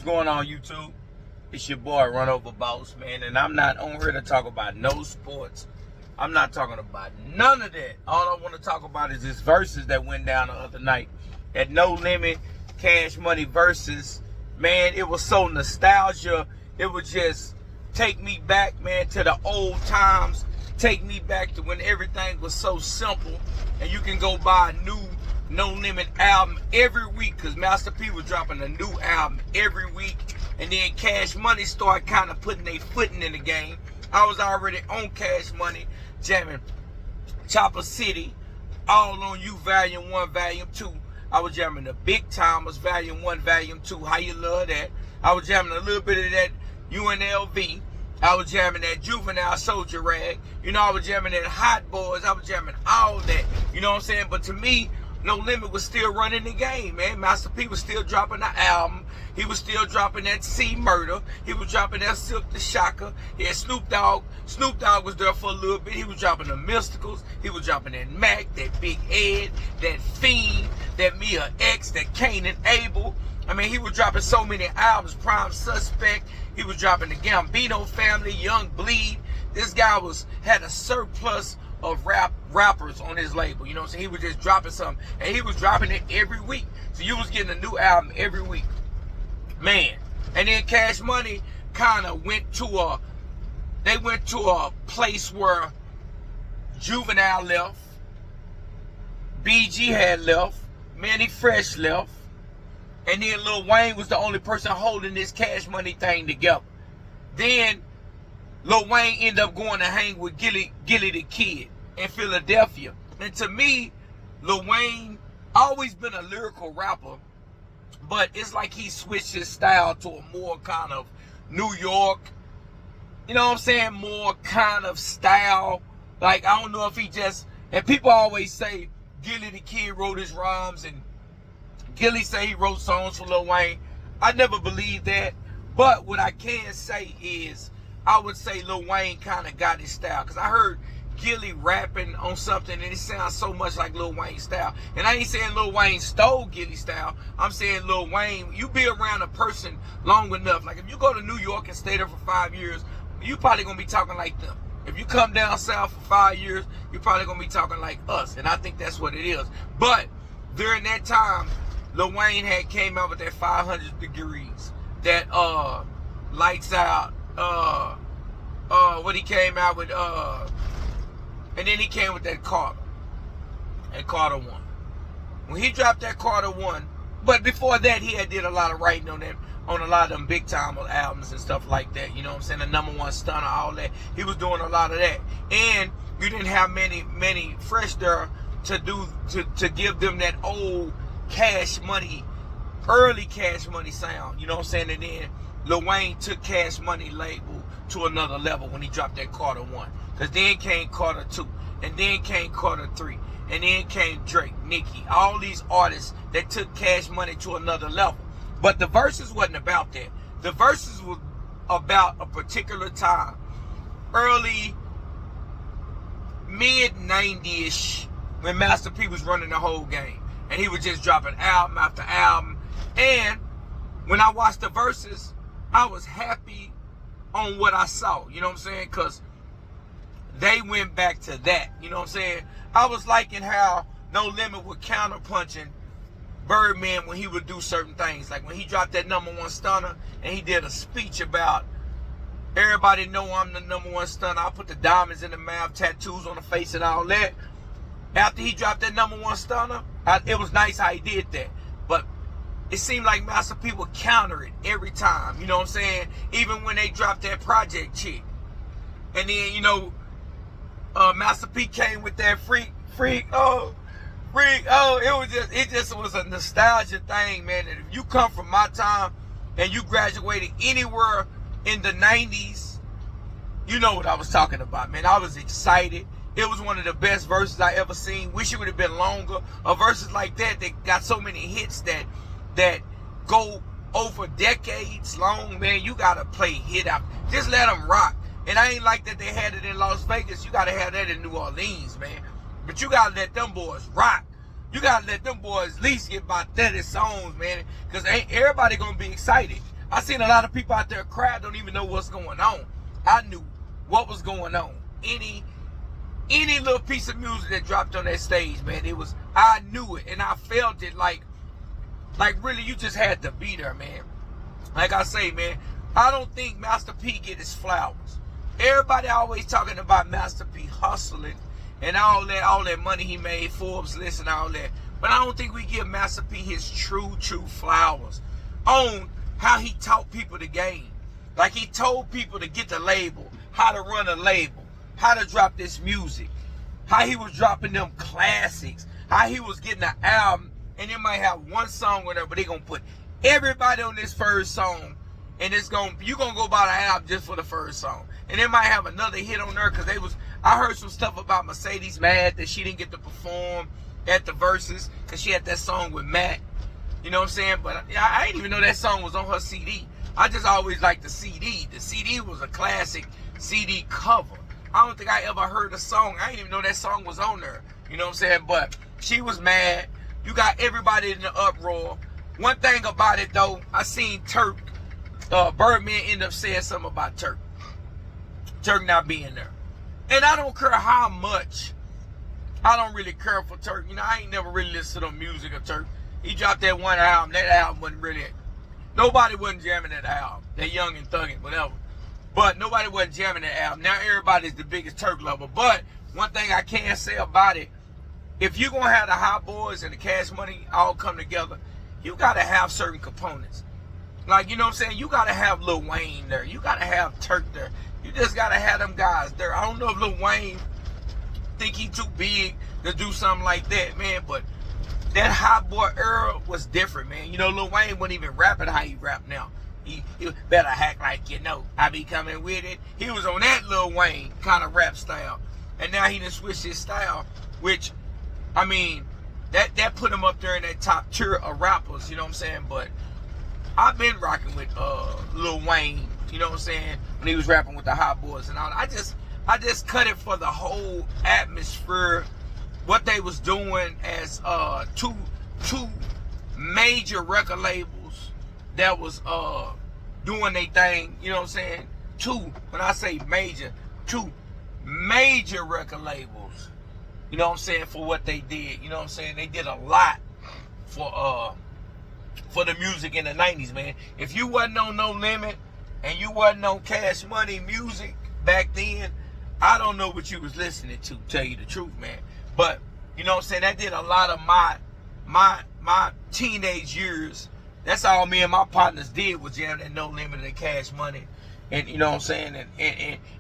What's going on, YouTube? It's your boy Run Over Boss, man, and I'm not on here to talk about no sports. I'm not talking about none of that. All I want to talk about is this versus that went down the other night at No Limit Cash Money versus. Man, it was so nostalgia. It would just take me back, man, to the old times. Take me back to when everything was so simple, and you can go buy a new No Limit album every week, because Master P was dropping a new album every week. And then Cash Money started kind of putting their footing in the game. I was already on Cash Money, jamming Chopper City, All on You, Volume 1, Volume 2. I was jamming the Big Timers, Volume 1, Volume 2. How you love that? I was jamming a little bit of that UNLV. I was jamming that Juvenile Soldier Rag. You know, I was jamming that Hot Boys. I was jamming all that. You know what I'm saying? But to me, No Limit was still running the game, man. Master P was still dropping the album. He was still dropping that C Murder. He was dropping that Silk the Shocker. He had Snoop Dogg. Snoop Dogg was there for a little bit. He was dropping the Mysticals. He was dropping that Mac, that Big Ed, that Fiend, that Mia X, that Cain and Abel. I mean, he was dropping so many albums. Prime Suspect. He was dropping the Gambino Family, Young Bleed. This guy had a surplus of rappers on his label. You know what I'm saying? He was just dropping something. And he was dropping it every week. So you was getting a new album every week. Man. And then Cash Money kind of went to a place where Juvenile left. BG had left. Manny Fresh left. And then Lil Wayne was the only person holding this Cash Money thing together. Then Lil Wayne ended up going to hang with Gilly the Kid in Philadelphia. And to me, Lil Wayne always been a lyrical rapper, but it's like he switched his style to a more kind of New York, you know what I'm saying, more kind of style. Like, I don't know if he just, and people always say Gilly the Kid wrote his rhymes and Gilly say he wrote songs for Lil Wayne. I never believed that. But what I can say is, I would say Lil Wayne kind of got his style. Because I heard Gilly rapping on something and it sounds so much like Lil Wayne's style. And I ain't saying Lil Wayne stole Gilly's style. I'm saying Lil Wayne, you be around a person long enough. Like if you go to New York and stay there for 5 years, you probably going to be talking like them. If you come down south for 5 years, you're probably going to be talking like us. And I think that's what it is. But during that time, Lil Wayne had came out with that 500 Degrees, that Lights Out, what he came out with, and then he came with that Carter 1. When he dropped that Carter 1, but before that he had did a lot of writing on a lot of them Big Time albums and stuff like that. You know what I'm saying? The #1 Stunner, all that. He was doing a lot of that, and you didn't have many fresh there to give them that old Cash Money, early Cash Money sound. You know what I'm saying? And then Lil Wayne took Cash Money label to another level when he dropped that Carter 1. Because then came Carter 2. And then came Carter 3. And then came Drake, Nicki. All these artists that took Cash Money to another level. But the verses wasn't about that. The verses was about a particular time. Early, mid-90s, when Master P was running the whole game. And he was just dropping album after album. And when I watched the verses, I was happy on what I saw. You know what I'm saying? Because they went back to that. You know what I'm saying? I was liking how No Limit was counterpunching Birdman when he would do certain things. Like when he dropped that #1 Stunner and he did a speech about, everybody know I'm the #1 Stunner. I put the diamonds in the mouth, tattoos on the face and all that. After he dropped that #1 Stunner, it was nice how he did that. But it seemed like Master P would counter it every time. You know what I'm saying? Even when they dropped that Project Chick. And then, you know, Master P came with that freak. Oh, it just was a nostalgia thing, man. And if you come from my time and you graduated anywhere in the 90s, you know what I was talking about, man. I was excited. It was one of the best verses I ever seen. Wish it would have been longer. Verses like that got so many hits that go over decades long, man. You gotta play hit out. Just let them rock. And I ain't like that they had it in Las Vegas. You gotta have that in New Orleans, man. But you gotta let them boys rock. You gotta let them boys at least get about 30 songs, man. Because ain't everybody gonna be excited. I seen a lot of people out there cry, don't even know what's going on. I knew what was going on. Any little piece of music that dropped on that stage, man, I knew it, and I felt it like really you just had to be there, man. Like I say, man, I don't think Master P get his flowers. Everybody always talking about Master P hustling and all that money he made, Forbes list and all that. But I don't think we give Master P his true flowers on how he taught people the game. Like he told people to get the label, how to run a label, how to drop this music, how he was dropping them classics, how he was getting an album, and they might have one song or whatever, but they gonna put everybody on this first song, and you gonna go buy the album just for the first song. And they might have another hit on there, because I heard some stuff about Mercedes mad that she didn't get to perform at the Verses because she had that song with Matt. You know what I'm saying? But I didn't even know that song was on her CD. I just always liked the CD. The CD was a classic CD cover. I don't think I ever heard a song. I didn't even know that song was on there. You know what I'm saying? But she was mad. You got everybody in the uproar. One thing about it, though, I seen Turk, Birdman end up saying something about Turk. Turk not being there. And I don't care how much. I don't really care for Turk. You know, I ain't never really listened to the music of Turk. He dropped that one album. That album wasn't really, nobody wasn't jamming that album. That Young and Thuggin', whatever. But nobody wasn't jamming that album. Now everybody's the biggest Turk lover. But one thing I can say about it, if you're going to have the Hot Boys and the Cash Money all come together, you got to have certain components. Like, you know what I'm saying? You got to have Lil Wayne there. You got to have Turk there. You just got to have them guys there. I don't know if Lil Wayne think he too big to do something like that, man. But that Hot Boy era was different, man. You know, Lil Wayne wasn't even rapping how he rap now. He better act like you know. I be coming with it. He was on that Lil Wayne kind of rap style. And now he done switched his style, which, I mean, that put him up there in that top tier of rappers, you know what I'm saying? But I've been rocking with Lil Wayne, you know what I'm saying, when he was rapping with the Hot Boys and all. I just cut it for the whole atmosphere, what they was doing as two major record labels that was doing their thing, you know what I'm saying? When I say major, two major record labels, you know what I'm saying, for what they did, you know what I'm saying? They did a lot for the music in the 90s, man. If you wasn't on No Limit and you wasn't on Cash Money music back then, I don't know what you was listening to, tell you the truth, man. But, you know what I'm saying, that did a lot of my teenage years. That's all me and my partners did, was jam that No Limit and Cash Money. And, you know what I'm saying,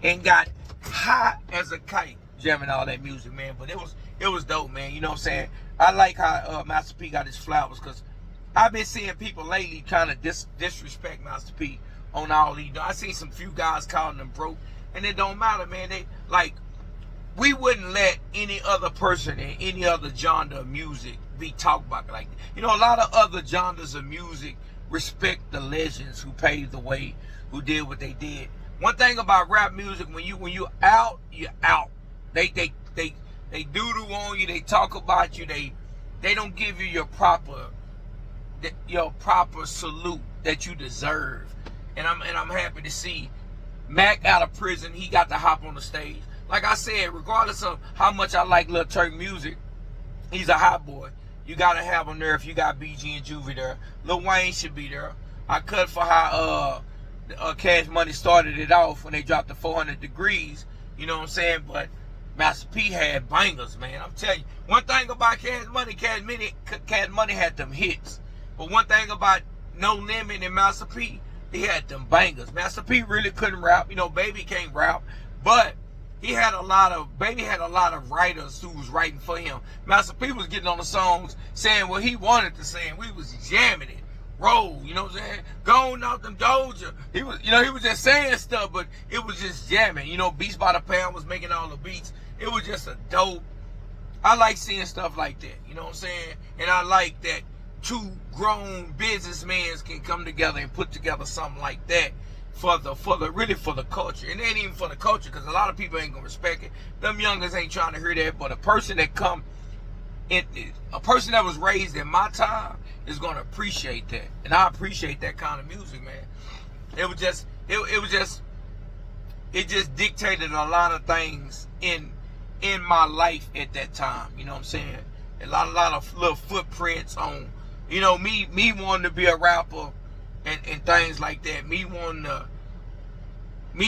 and got high as a kite jamming all that music, man. But it was dope, man. You know what I'm saying? I like how Master P got his flowers, because I've been seeing people lately kind of disrespect Master P on all these. I seen some few guys calling them broke, and it don't matter, man. They like, we wouldn't let any other person in any other genre of music be talked about like that. You know, a lot of other genres of music respect the legends who paved the way, who did what they did. One thing about rap music, when you out, you're out. They doodle on you, they talk about you, they don't give you your proper salute that you deserve. And I'm happy to see Mac out of prison, he got to hop on the stage. Like I said, regardless of how much I like Lil Turk music, he's a hot boy. You gotta have him there if you got BG and Juvie there. Lil Wayne should be there. I cut for how Cash Money started it off when they dropped the 400 Degrees. You know what I'm saying? But Master P had bangers, man. I'm telling you. One thing about Cash Money had them hits. But one thing about No Limit and Master P, he had them bangers. Master P really couldn't rap. You know, Baby can't rap. But Baby had a lot of writers who was writing for him. Master P was getting on the songs saying what he wanted to say, and we was jamming it. Roll, you know what I'm saying? Going out them Doja. He was just saying stuff, but it was just jamming. You know, Beats by the Pound was making all the beats. It was just a dope. I like seeing stuff like that. You know what I'm saying? And I like that two grown businessmen can come together and put together something like that for the culture. And it ain't even for the culture, because a lot of people ain't gonna respect it. Them youngers ain't trying to hear that. But a person that was raised in my time is gonna appreciate that, and I appreciate that kind of music, man. It was just, it just dictated a lot of things in my life at that time. You know what I'm saying? A lot of little footprints on, you know, me wanting to be a rapper and things like that. Me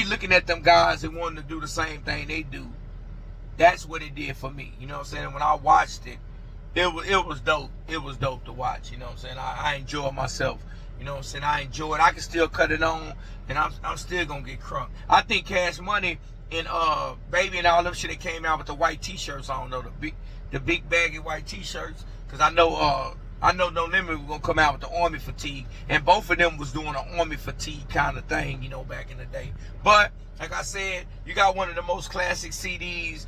looking at them guys and wanting to do the same thing they do. That's what it did for me. You know what I'm saying? When I watched it, it was dope. It was dope to watch. You know what I'm saying? I enjoyed myself. You know what I'm saying? I enjoy it. I can still cut it on, and I'm still gonna get crunk. I think Cash Money and Baby and all them shit that came out with the white t-shirts on, though, the big baggy white t-shirts, because I know No Limit was gonna come out with the army fatigue, and both of them was doing an army fatigue kind of thing, you know, back in the day. But like I said, you got one of the most classic CDs,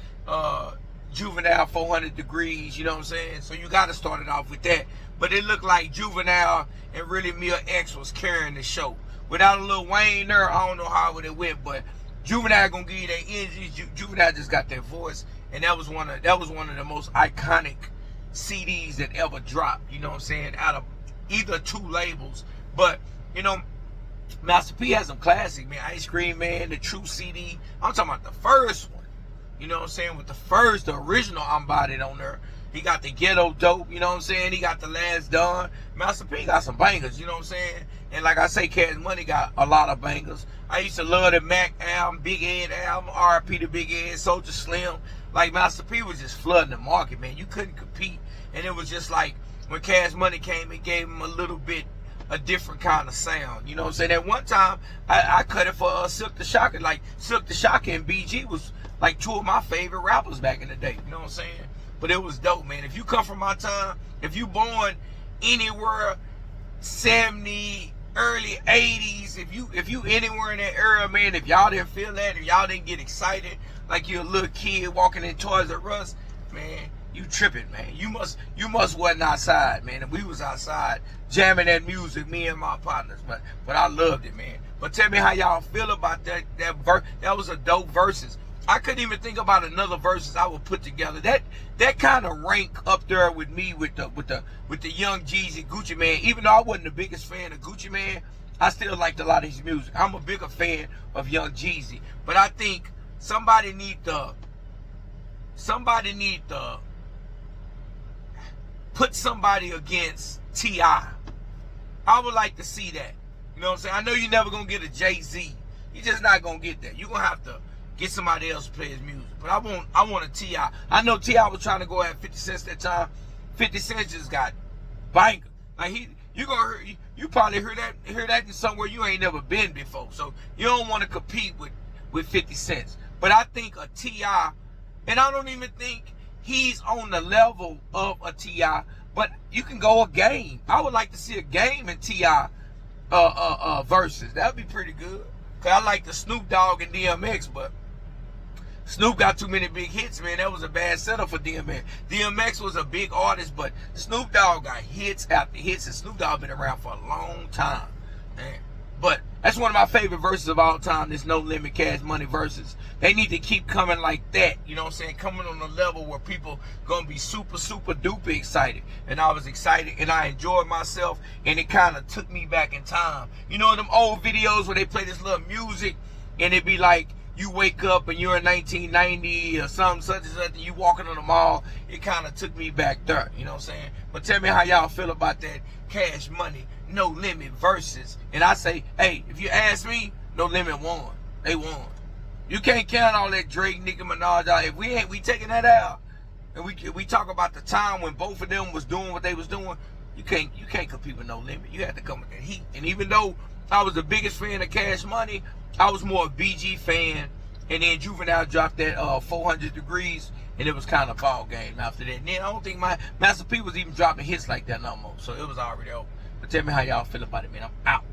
Juvenile 400 Degrees, you know what I'm saying? So you got to start it off with that. But it looked like Juvenile and really Mia X was carrying the show. Without a Lil Wayne there, I don't know how it went, but Juvenile gonna give you that energy. Juvenile just got that voice, and that was one of the most iconic CDs that ever dropped. You know what I'm saying? Out of either two labels, but you know, Master P has some classic, man. Ice Cream Man, the True CD. I'm talking about the first one. You know what I'm saying? With the original I'm Bodied on there. He got the Ghetto Dope, you know what I'm saying? He got the Last Done. Master P got some bangers, you know what I'm saying? And like I say, Cash Money got a lot of bangers. I used to love the Mac album, Big Ed album, R.I.P. to Big Ed, Soulja Slim. Like, Master P was just flooding the market, man. You couldn't compete. And it was just like, when Cash Money came, it gave him a little bit a different kind of sound. You know what I'm saying? At one time, I cut it for Silk the Shocker. Like, Silk the Shocker and BG was like two of my favorite rappers back in the day. You know what I'm saying? But it was dope, man. If you come from my time, if you born anywhere 70, early 80s, if you anywhere in that era, man, if y'all didn't feel that, if y'all didn't get excited like you're a little kid walking in Toys R Us, man, you tripping, man. You must wasn't outside, man. And we was outside jamming that music, me and my partners. But I loved it, man. But tell me how y'all feel about that verse. That was a dope verses. I couldn't even think about another verses I would put together. That kind of rank up there with me with the Young Jeezy, Gucci Man. Even though I wasn't the biggest fan of Gucci Man, I still liked a lot of his music. I'm a bigger fan of Young Jeezy. But I think somebody need to put somebody against T.I. I would like to see that. You know what I'm saying? I know you're never gonna get a Jay-Z. You're just not gonna get that. You're gonna have to get somebody else to play his music. But I want a T.I. I know T.I. was trying to go at 50 Cent that time. 50 Cent just got bangers. Like you probably heard that in somewhere you ain't never been before. So you don't want to compete with 50 Cent. But I think a T.I., and I don't even think he's on the level of a T.I., but you can go a game. I would like to see a game in T.I. Versus. That'd be pretty good. Cause I like the Snoop Dogg and DMX, but Snoop got too many big hits, man. That was a bad setup for DMX. DMX was a big artist, but Snoop Dogg got hits after hits, and Snoop Dogg been around for a long time, man. But that's one of my favorite verses of all time, this No Limit Cash Money verses. They need to keep coming like that, you know what I'm saying? Coming on a level where people gonna be super, super duper excited. And I was excited, and I enjoyed myself, and it kind of took me back in time. You know them old videos where they play this little music, and it be like, you wake up and you're in 1990 or something such and such, and you walking on the mall. It kind of took me back there, you know what I'm saying? But tell me how y'all feel about that Cash Money No Limit versus. And I say, hey, if you ask me, No Limit won. They won. You can't count all that Drake, Nicki Minaj out. If we taking that out, and we talk about the time when both of them was doing what they was doing, you can't compete with No Limit. You had to come with that heat. And even though I was the biggest fan of Cash Money, I was more a BG fan, and then Juvenile dropped that 400 Degrees, and it was kind of ball game after that. And then I don't think my Master P was even dropping hits like that no more, so it was already over. But tell me how y'all feel about it, man. I'm out.